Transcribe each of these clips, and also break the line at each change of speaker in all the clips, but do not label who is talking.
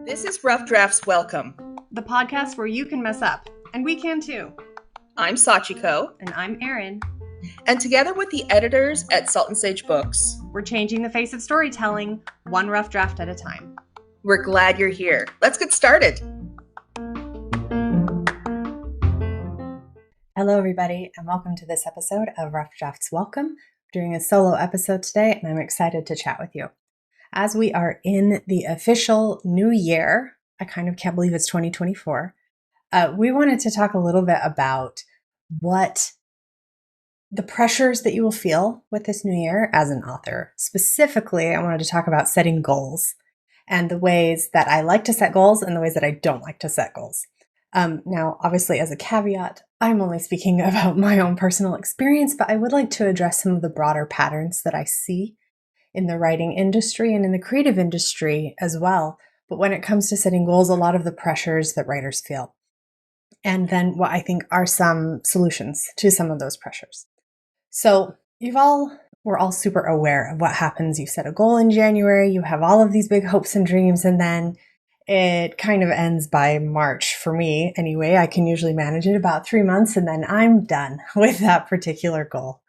This is Rough Drafts Welcome.
The podcast where you can mess up, and we can too.
I'm Sachiko.
And I'm Erin.
And together with the editors at Salt and Sage Books,
we're changing the face of storytelling, one rough draft at a time.
We're glad you're here. Let's get started.
Hello, everybody, and welcome to this episode of Rough Drafts Welcome. We're doing a solo episode today, and I'm excited to chat with you. As we are in the official new year, I kind of can't believe it's 2024, we wanted to talk a little bit about what the pressures that you will feel with this new year as an author. Specifically, I wanted to talk about setting goals and the ways that I like to set goals and the ways that I don't like to set goals. Now, obviously, as a caveat, I'm only speaking about my own personal experience, but I would like to address some of the broader patterns that I see in the writing industry and in the creative industry as well. But when it comes to setting goals, a lot of the pressures that writers feel. And then what I think are some solutions to some of those pressures. So we're all super aware of what happens. You set a goal in January, you have all of these big hopes and dreams, and then it kind of ends by March. For me, anyway, I can usually manage it about 3 months, and then I'm done with that particular goal.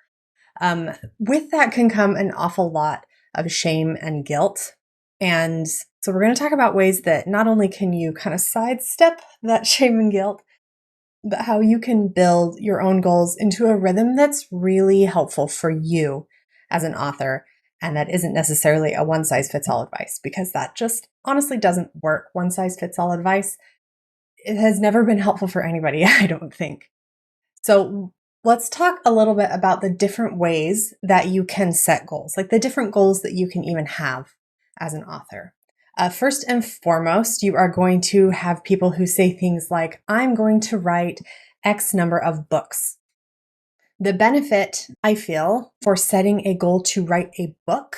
With that can come an awful lot of shame and guilt. And so we're going to talk about ways that not only can you kind of sidestep that shame and guilt, but how you can build your own goals into a rhythm that's really helpful for you as an author. And that isn't necessarily a one-size-fits-all advice, because that just honestly doesn't work. One-size-fits-all advice, it has never been helpful for anybody, I don't think. So let's talk a little bit about the different ways that you can set goals, like the different goals that you can even have as an author. First and foremost, you are going to have people who say things like, I'm going to write X number of books. The benefit, I feel, for setting a goal to write a book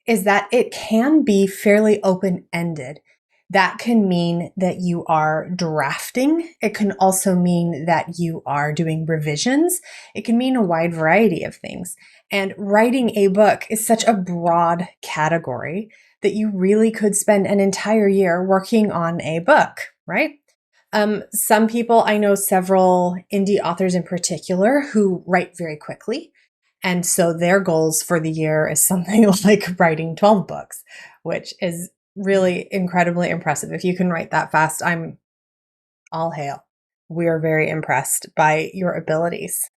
is that it can be fairly open-ended. That can mean that you are drafting. It can also mean that you are doing revisions. It can mean a wide variety of things. And writing a book is such a broad category that you really could spend an entire year working on a book, right? Some people, I know several indie authors in particular who write very quickly. And so their goals for the year is something like writing 12 books, which is really incredibly impressive. If you can write that fast, I'm all hail. We are very impressed by your abilities.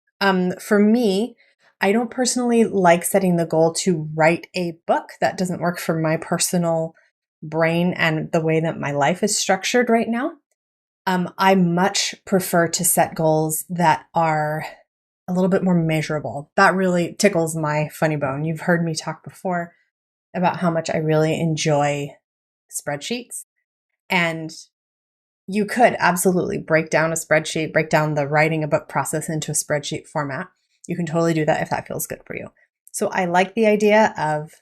For me, I don't personally like setting the goal to write a book. That doesn't work for my personal brain and the way that my life is structured right now. I much prefer to set goals that are a little bit more measurable. That really tickles my funny bone. You've heard me talk before about how much I really enjoy spreadsheets. And you could absolutely break down a spreadsheet, break down the writing a book process into a spreadsheet format. You can totally do that if that feels good for you. So I like the idea of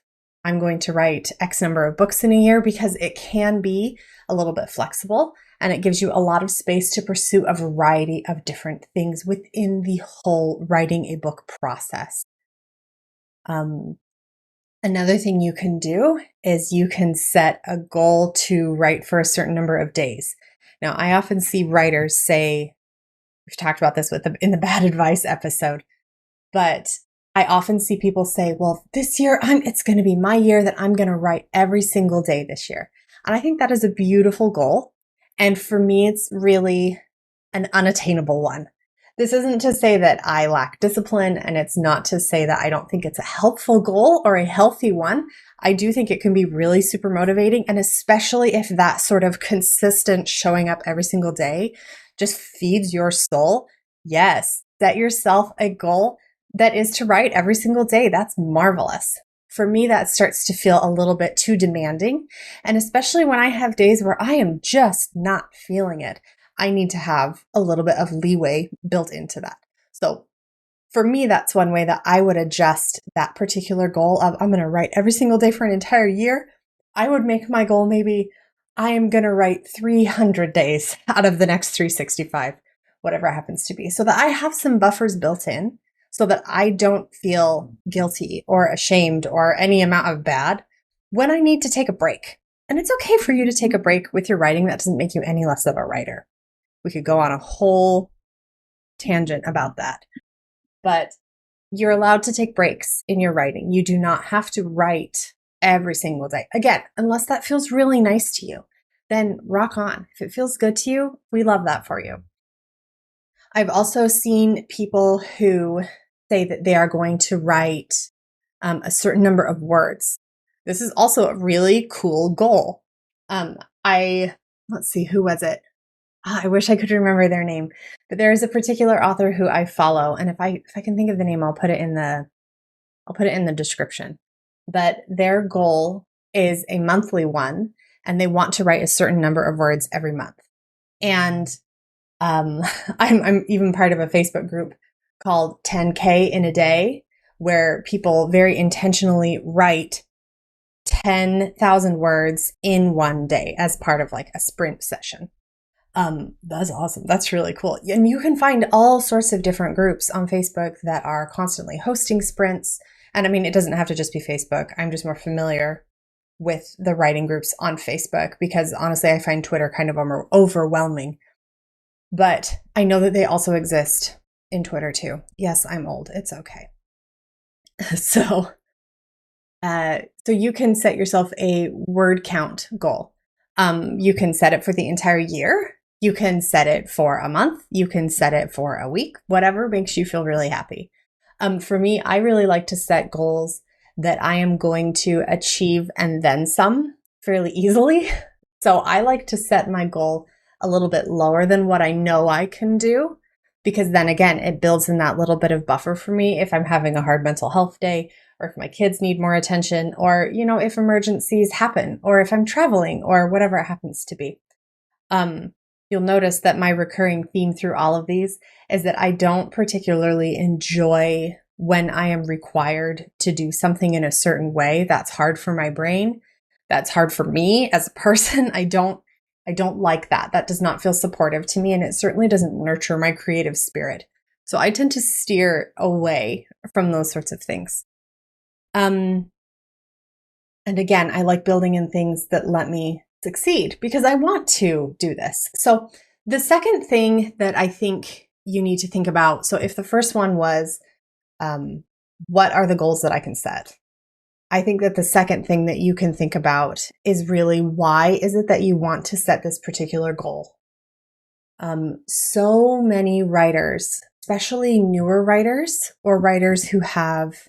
I'm going to write X number of books in a year because it can be a little bit flexible and it gives you a lot of space to pursue a variety of different things within the whole writing a book process. Another thing you can do is you can set a goal to write for a certain number of days. Now, I often see writers say, we've talked about this in the bad advice episode, but I often see people say, well, this year, it's going to be my year that I'm going to write every single day this year. And I think that is a beautiful goal. And for me, it's really an unattainable one. This isn't to say that I lack discipline, and it's not to say that I don't think it's a helpful goal or a healthy one. I do think it can be really super motivating, and especially if that sort of consistent showing up every single day just feeds your soul. Yes, set yourself a goal that is to write every single day. That's marvelous. For me, that starts to feel a little bit too demanding, and especially when I have days where I am just not feeling it. I need to have a little bit of leeway built into that. So for me, that's one way that I would adjust that particular goal of I'm going to write every single day for an entire year. I would make my goal maybe I am going to write 300 days out of the next 365, whatever it happens to be, so that I have some buffers built in so that I don't feel guilty or ashamed or any amount of bad when I need to take a break. And it's okay for you to take a break with your writing. That doesn't make you any less of a writer. We could go on a whole tangent about that. But you're allowed to take breaks in your writing. You do not have to write every single day. Again, unless that feels really nice to you, then rock on. If it feels good to you, we love that for you. I've also seen people who say that they are going to write a certain number of words. This is also a really cool goal. Let's see, who was it? I wish I could remember their name, but there is a particular author who I follow, and if I can think of the name, I'll put it in the description. But their goal is a monthly one, and they want to write a certain number of words every month. And I'm even part of a Facebook group called 10K in a day, where people very intentionally write 10,000 words in one day as part of like a sprint session. That's awesome. That's really cool. And you can find all sorts of different groups on Facebook that are constantly hosting sprints. And I mean, it doesn't have to just be Facebook. I'm just more familiar with the writing groups on Facebook because honestly, I find Twitter kind of overwhelming. But I know that they also exist in Twitter too. Yes, I'm old. It's okay. So you can set yourself a word count goal. You can set it for the entire year. You can set it for a month. You can set it for a week, whatever makes you feel really happy. For me, I really like to set goals that I am going to achieve and then some fairly easily. So I like to set my goal a little bit lower than what I know I can do, because then again, it builds in that little bit of buffer for me if I'm having a hard mental health day, or if my kids need more attention, or, if emergencies happen, or if I'm traveling, or whatever it happens to be. You'll notice that my recurring theme through all of these is that I don't particularly enjoy when I am required to do something in a certain way. That's hard for my brain. That's hard for me as a person. I don't like that. That does not feel supportive to me, and it certainly doesn't nurture my creative spirit. So I tend to steer away from those sorts of things. And again, I like building in things that let me succeed because I want to do this. So the second thing that I think you need to think about, so if the first one was, what are the goals that I can set? I think that the second thing that you can think about is really, why is it that you want to set this particular goal? So many writers, especially newer writers or writers who have,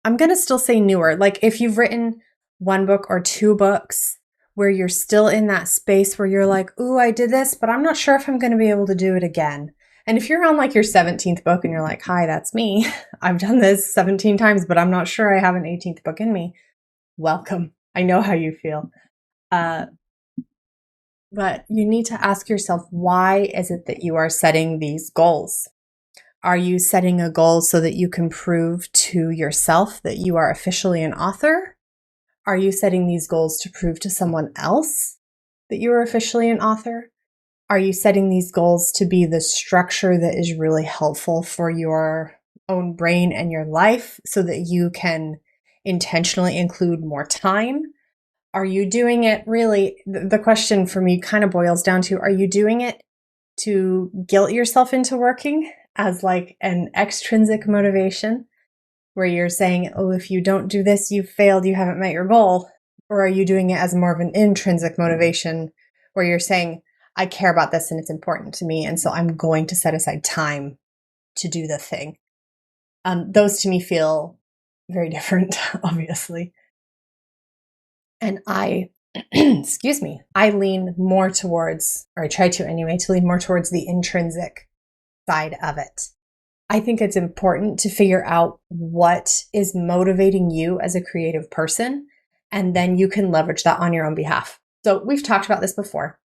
I'm going to still say newer, like if you've written one book or two books where you're still in that space where you're like, ooh, I did this, but I'm not sure if I'm going to be able to do it again. And if you're on like your 17th book and you're like, hi, that's me. I've done this 17 times, but I'm not sure I have an 18th book in me. Welcome. I know how you feel. But you need to ask yourself, why is it that you are setting these goals? Are you setting a goal so that you can prove to yourself that you are officially an author? Are you setting these goals to prove to someone else that you are officially an author? Are you setting these goals to be the structure that is really helpful for your own brain and your life so that you can intentionally include more time? Are you doing it really? The question for me kind of boils down to, are you doing it to guilt yourself into working as like an extrinsic motivation where you're saying, oh, if you don't do this, you've failed, you haven't met your goal? Or are you doing it as more of an intrinsic motivation where you're saying, I care about this and it's important to me, and so I'm going to set aside time to do the thing? Those to me feel very different, obviously. And excuse me, I lean more towards, or I try to anyway, to lean more towards the intrinsic side of it. I think it's important to figure out what is motivating you as a creative person, and then you can leverage that on your own behalf. So we've talked about this before,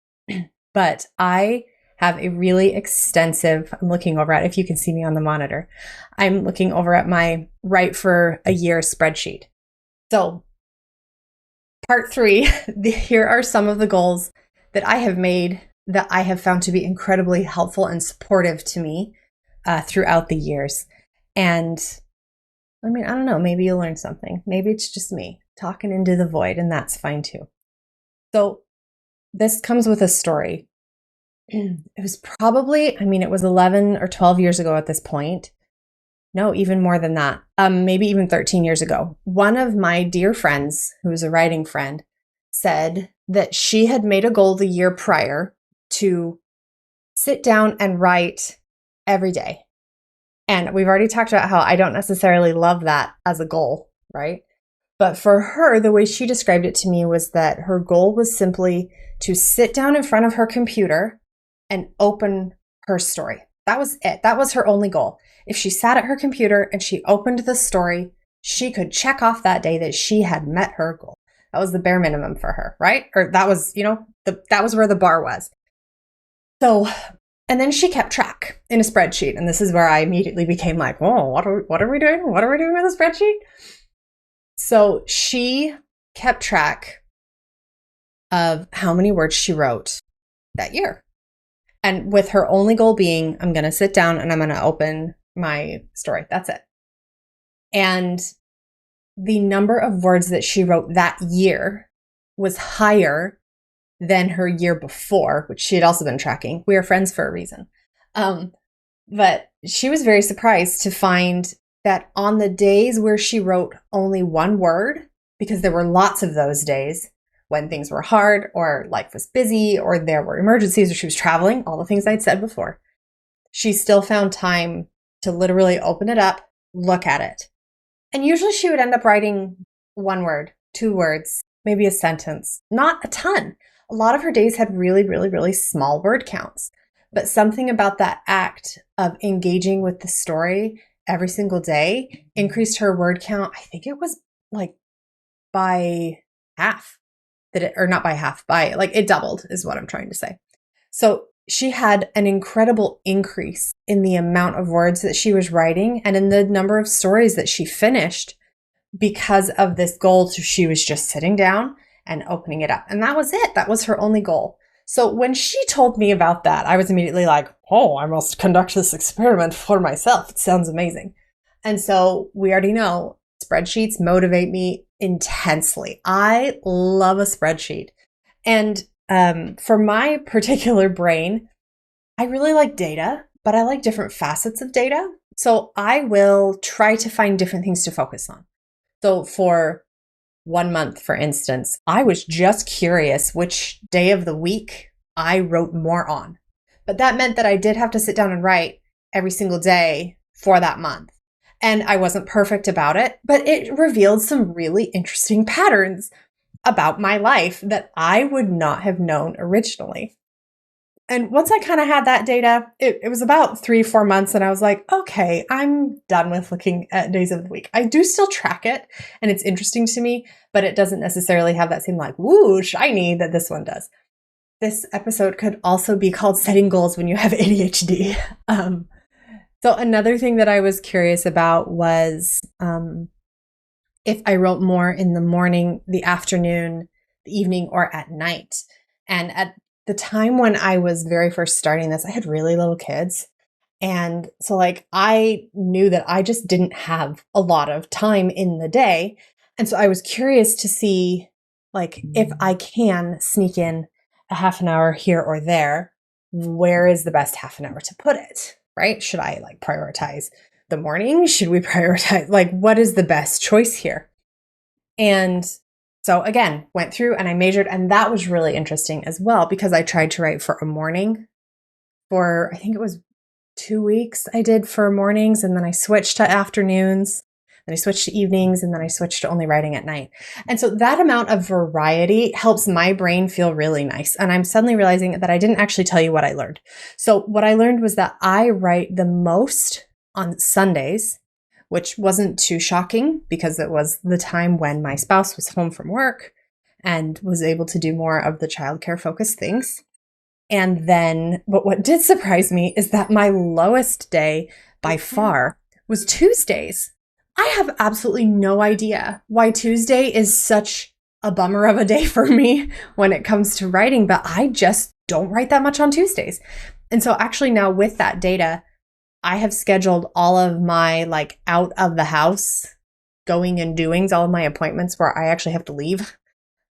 but I have a really extensive, I'm looking over at, if you can see me on the monitor, I'm looking over at my Write for a Year spreadsheet. So part 3, here are some of the goals that I have made that I have found to be incredibly helpful and supportive to me throughout the years. And I mean, I don't know, maybe you'll learn something. Maybe it's just me talking into the void, and that's fine too. So this comes with a story. It was probably, it was 11 or 12 years ago at this point. No, even more than that. Maybe even 13 years ago. One of my dear friends, who was a writing friend, said that she had made a goal the year prior to sit down and write every day. And we've already talked about how I don't necessarily love that as a goal, right? But for her, the way she described it to me was that her goal was simply to sit down in front of her computer and open her story. That was it. That was her only goal. If she sat at her computer and she opened the story, she could check off that day that she had met her goal. That was the bare minimum for her, right? Or that was, that was where the bar was. So, and then she kept track in a spreadsheet. And this is where I immediately became like, oh, what are we doing? What are we doing with a spreadsheet? So she kept track of how many words she wrote that year. And with her only goal being, I'm going to sit down and I'm going to open my story. That's it. And the number of words that she wrote that year was higher than her year before, which she had also been tracking. We are friends for a reason. But she was very surprised to find that on the days where she wrote only one word, because there were lots of those days when things were hard or life was busy or there were emergencies or she was traveling, all the things I'd said before, she still found time to literally open it up, look at it. And usually she would end up writing one word, two words, maybe a sentence, not a ton. A lot of her days had really, really, really small word counts. But something about that act of engaging with the story every single day increased her word count. I think it was like by half. Or not by half, by like it doubled is what I'm trying to say. So she had an incredible increase in the amount of words that she was writing and in the number of stories that she finished because of this goal. So she was just sitting down and opening it up. And that was it. That was her only goal. So when she told me about that, I was immediately like, oh, I must conduct this experiment for myself. It sounds amazing. And so we already know spreadsheets motivate me intensely. I love a spreadsheet. And for my particular brain, I really like data, but I like different facets of data. So I will try to find different things to focus on. So for 1 month, for instance, I was just curious which day of the week I wrote more on. But that meant that I did have to sit down and write every single day for that month. And I wasn't perfect about it, but it revealed some really interesting patterns about my life that I would not have known originally. And once I kind of had that data, it was about 3-4 months and I was like, okay, I'm done with looking at days of the week. I do still track it and it's interesting to me, but it doesn't necessarily have that same like, woo, shiny that this one does. This episode could also be called Setting Goals When You Have ADHD. So another thing that I was curious about was if I wrote more in the morning, the afternoon, the evening, or at night. And at the time when I was very first starting this, I had really little kids. And so I knew that I just didn't have a lot of time in the day. And so I was curious to see if I can sneak in a half an hour here or there, where is the best half an hour to put it, right? Should I prioritize the morning? Should we prioritize, what is the best choice here? And so again, went through and I measured, and that was really interesting as well, because I tried to write for a morning for, I think it was 2 weeks I did for mornings, and then I switched to afternoons, then I switched to evenings, and then I switched to only writing at night. And so that amount of variety helps my brain feel really nice. And I'm suddenly realizing that I didn't actually tell you what I learned. So what I learned was that I write the most on Sundays, which wasn't too shocking because it was the time when my spouse was home from work and was able to do more of the childcare focused things. And then, but what did surprise me is that my lowest day by far was Tuesdays. I have absolutely no idea why Tuesday is such a bummer of a day for me when it comes to writing, but I just don't write that much on Tuesdays. And so actually now with that data, I have scheduled all of my out of the house going and doings, all of my appointments where I actually have to leave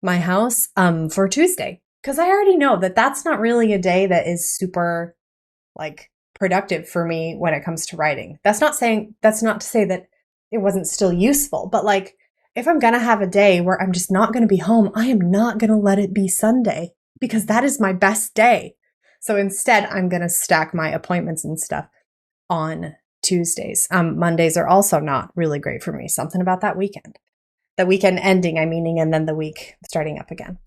my house for Tuesday, because I already know that that's not really a day that is super like productive for me when it comes to writing. That's not to say that it wasn't still useful, but like if I'm going to have a day where I'm just not going to be home, I am not going to let it be Sunday because that is my best day. So instead, I'm going to stack my appointments and stuff on Tuesdays. Mondays are also not really great for me. Something about that weekend. The weekend ending, I'm meaning, and then the week starting up again.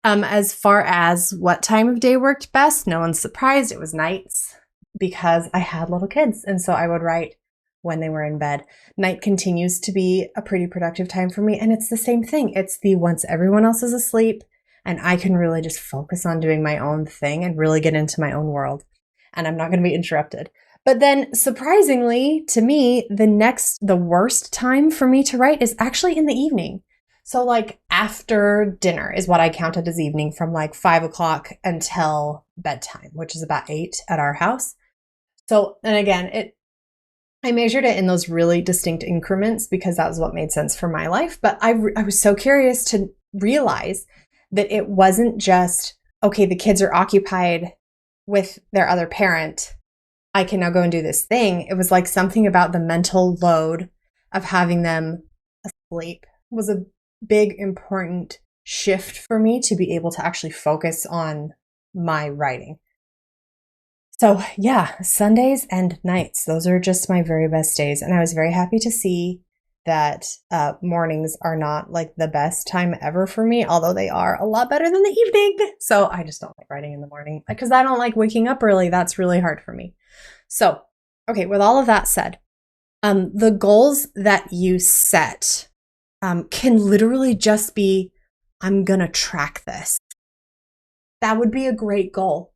As far as what time of day worked best, no one's surprised. It was nights because I had little kids. And so I would write when they were in bed. Night continues to be a pretty productive time for me. And it's the same thing. It's the once everyone else is asleep and I can really just focus on doing my own thing and really get into my own world. And I'm not going to be interrupted. But then surprisingly to me, the worst time for me to write is actually in the evening. So like after dinner is what I counted as evening, from like 5 o'clock until bedtime, which is about 8 at our house. So, and again, I measured it in those really distinct increments because that was what made sense for my life. But I was so curious to realize that it wasn't just, okay, the kids are occupied with their other parent, I can now go and do this thing. It was like something about the mental load of having them asleep was a big, important shift for me to be able to actually focus on my writing. So yeah, Sundays and nights, those are just my very best days. And I was very happy to see that mornings are not like the best time ever for me, although they are a lot better than the evening. So I just don't like writing in the morning because I don't like waking up early. That's really hard for me. So, okay, with all of that said, the goals that you set can literally just be, I'm going to track this. That would be a great goal.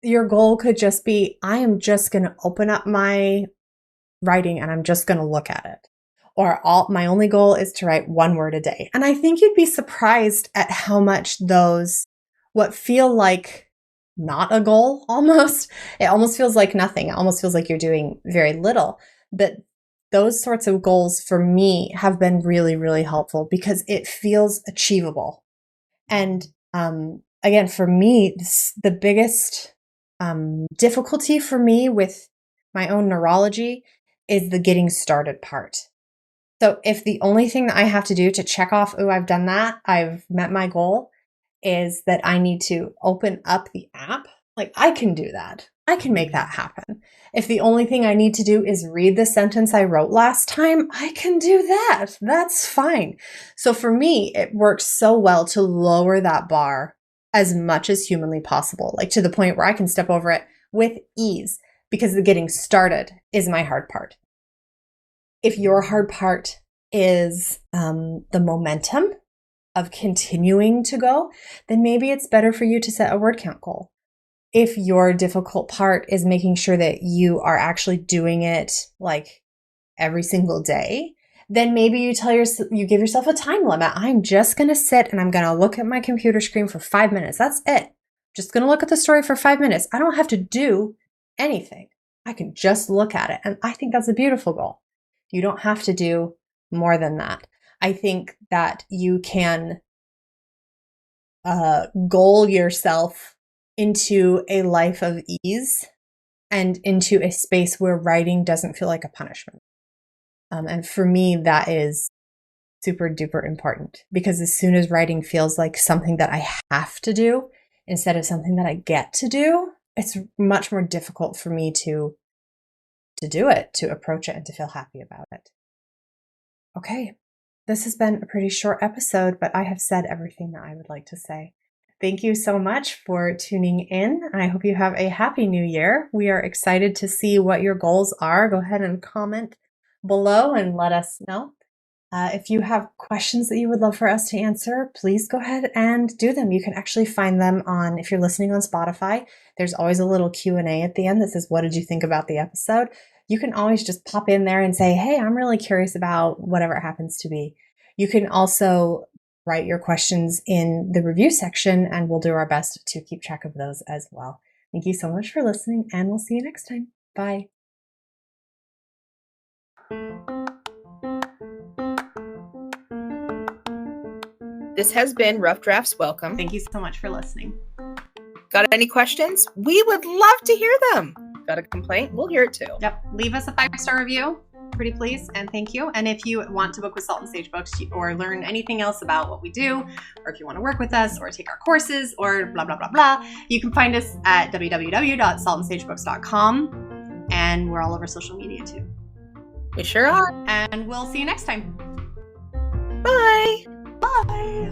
Your goal could just be, I am just going to open up my writing and I'm just going to look at it. Or my only goal is to write 1 word a day. And I think you'd be surprised at how much those, what feel like not a goal almost, it almost feels like nothing. It almost feels like you're doing very little. But those sorts of goals for me have been really, really helpful because it feels achievable. And again, for me, the biggest difficulty for me with my own neurology is the getting started part. So if the only thing that I have to do to check off, oh, I've done that, I've met my goal, is that I need to open up the app, like I can do that. I can make that happen. If the only thing I need to do is read the sentence I wrote last time, I can do that. That's fine. So for me, it works so well to lower that bar as much as humanly possible, like to the point where I can step over it with ease because the getting started is my hard part. If your hard part is the momentum of continuing to go, then maybe it's better for you to set a word count goal. If your difficult part is making sure that you are actually doing it like every single day, then maybe you give yourself a time limit. I'm just going to sit and I'm going to look at my computer screen for 5 minutes. That's it. Just going to look at the story for 5 minutes. I don't have to do anything. I can just look at it. And I think that's a beautiful goal. You don't have to do more than that. I think that you can goal yourself into a life of ease and into a space where writing doesn't feel like a punishment. And for me, that is super duper important because as soon as writing feels like something that I have to do instead of something that I get to do, it's much more difficult for me to do it, to approach it, and to feel happy about it. Okay, this has been a pretty short episode, but I have said everything that I would like to say. Thank you so much for tuning in. I hope you have a happy new year. We are excited to see what your goals are. Go ahead and comment below and let us know. If you have questions that you would love for us to answer, please go ahead and do them. You can actually find them if you're listening on Spotify, there's always a little Q&A at the end that says, what did you think about the episode? You can always just pop in there and say, hey, I'm really curious about whatever it happens to be. You can also write your questions in the review section and we'll do our best to keep track of those as well. Thank you so much for listening and we'll see you next time. Bye.
This has been Rough Drafts Welcome.
Thank you so much for listening.
Got any questions? We would love to hear them. Got a complaint? We'll hear it too.
Yep. Leave us a 5-star review. Pretty please, and thank you. And if you want to book with Salt and Sage Books or learn anything else about what we do, or if you want to work with us or take our courses or blah, blah, blah, blah, you can find us at www.saltandsagebooks.com, and we're all over social media too.
We sure are.
And we'll see you next time.
Bye.
Bye.